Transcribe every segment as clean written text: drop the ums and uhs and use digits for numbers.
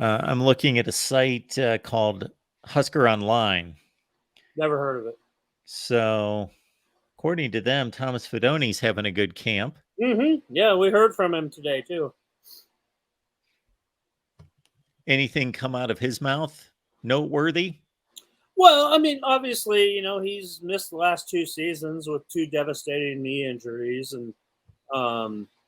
I'm looking at a site called Husker Online. Never heard of it. So, according to them, Thomas Fidone's having a good camp. Yeah, we heard from him today too. Anything come out of his mouth noteworthy? Well, I mean, obviously, he's missed the last 2 seasons with 2 devastating knee injuries, and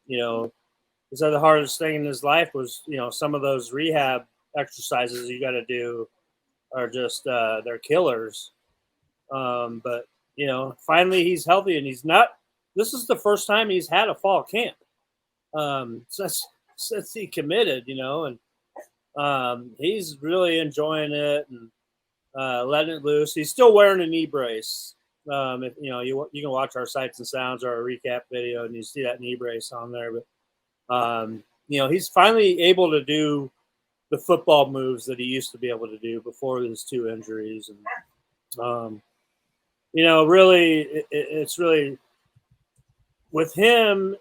he said the hardest thing in his life was, some of those rehab exercises you got to do are just they're killers. But finally he's healthy, and he's not. This is the first time he's had a fall camp since he committed, and he's really enjoying it and letting it loose. He's still wearing a knee brace. If you can watch our sights and sounds or our recap video, and you see that knee brace on there. But he's finally able to do the football moves that he used to be able to do before his 2 injuries, and really, it's really with him.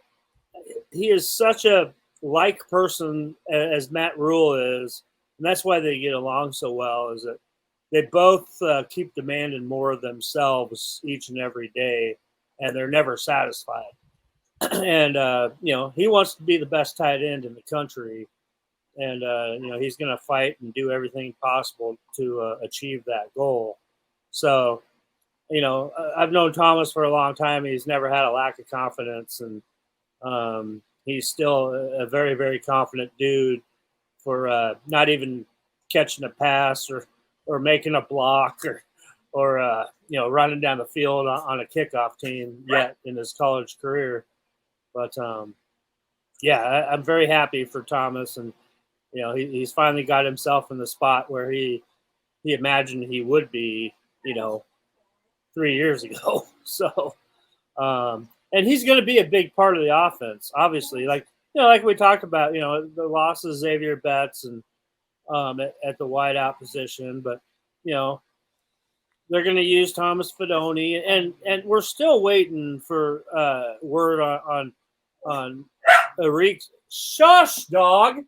He is such a like person as Matt Rule is, and that's why they get along so well. Is that they both keep demanding more of themselves each and every day, and they're never satisfied. And he wants to be the best tight end in the country, and he's going to fight and do everything possible to achieve that goal. So, I've known Thomas for a long time. He's never had a lack of confidence, and he's still a very, very confident dude for not even catching a pass or making a block or running down the field on a kickoff team yet in his college career. But I'm very happy for Thomas, and he's finally got himself in the spot where he imagined he would be 3 years ago. So and he's going to be a big part of the offense, obviously, like we talked about, the loss of Xavier Betts and at the wideout position, but they're going to use Thomas Fidone, and we're still waiting for word on Arik. Shush, dog.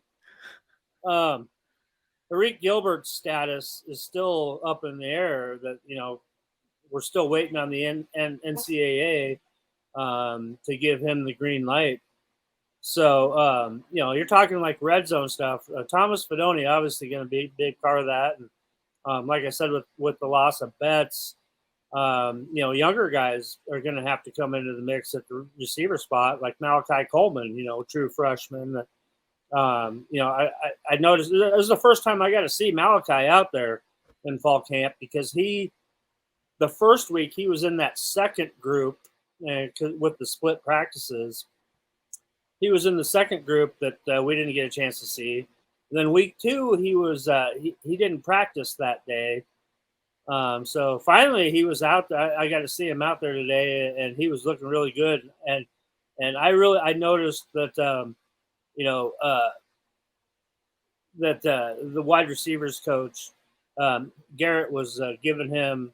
Arik Gilbert's status is still up in the air. That we're still waiting on the NCAA to give him the green light. So, you're talking like red zone stuff. Thomas Fidone obviously going to be a big part of that. And like I said, with the loss of Betts, younger guys are going to have to come into the mix at the receiver spot, like Malachi Coleman, true freshman. That I noticed it was the first time I got to see Malachi out there in fall camp, because the first week he was in that second group with the split practices. He was in the second group that we didn't get a chance to see. And then week 2, he was he didn't practice that day. So finally he was out there. I got to see him out there today, and he was looking really good. And I noticed that the wide receivers coach Garrett was giving him.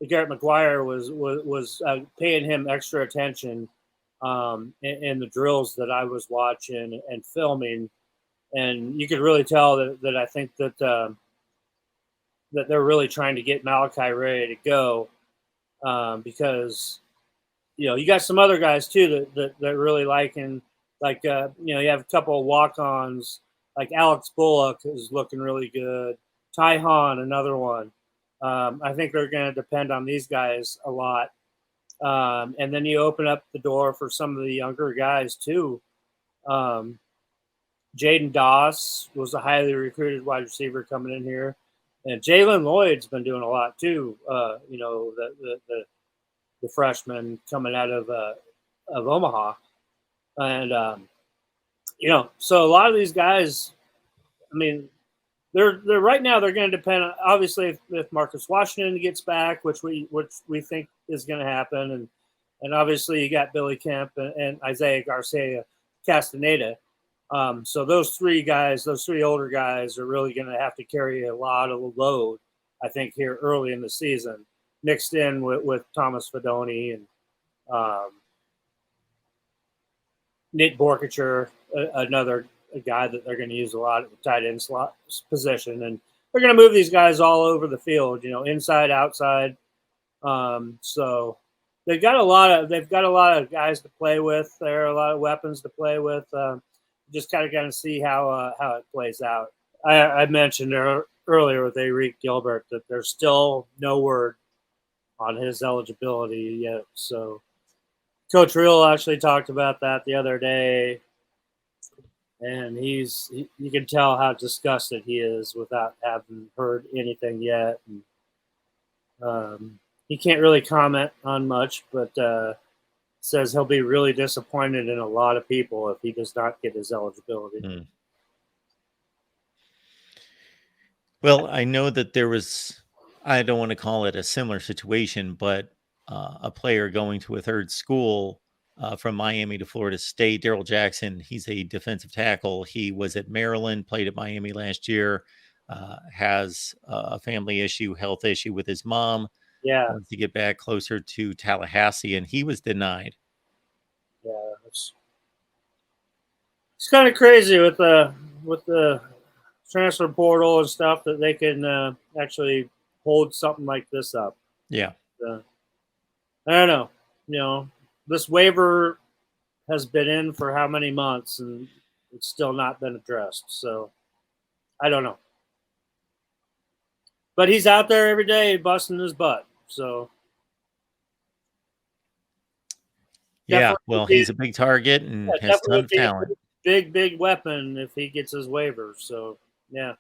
Garrett McGuire was paying him extra attention in the drills that I was watching and filming, and you could really tell that I think that that they're really trying to get Malachi ready to go, because you got some other guys too that really liking, like you have a couple of walk-ons, like Alex Bullock is looking really good, Ty Hahn, another one. I think they're going to depend on these guys a lot. And then you open up the door for some of the younger guys too. Jaden Doss was a highly recruited wide receiver coming in here. And Jalen Lloyd's been doing a lot too. The freshman coming out of Omaha. And, so a lot of these guys, I mean, they're right now. They're going to depend on, obviously, if Marcus Washington gets back, which we think is going to happen, and obviously you got Billy Kemp and Isaiah Garcia Castaneda. So those three older guys, are really going to have to carry a lot of the load, I think, here early in the season, mixed in with Thomas Fidone and Nick Borkacher, another guy that they're going to use a lot at the tight end slot position, and they're going to move these guys all over the field, inside, outside. So they've got a lot of guys to play with. There are a lot of weapons to play with. Just kind of got to see how it plays out. I mentioned earlier with Arik Gilbert that there's still no word on his eligibility yet. So Coach Real actually talked about that the other day, and you can tell how disgusted he is without having heard anything yet. And, he can't really comment on much, but says he'll be really disappointed in a lot of people if he does not get his eligibility. Mm. Well, I know that there was, I don't want to call it a similar situation, but a player going to a third school from Miami to Florida State, Daryl Jackson, he's a defensive tackle. He was at Maryland, played at Miami last year, has a family issue, health issue with his mom. Yeah. Wants to get back closer to Tallahassee, and he was denied. Yeah. It's kind of crazy with the transfer portal and stuff that they can actually hold something like this up. Yeah. I don't know. This waiver has been in for how many months and it's still not been addressed. So I don't know. But he's out there every day busting his butt. So yeah, well, he's a big target and has a ton of talent. Big weapon if he gets his waiver. So yeah.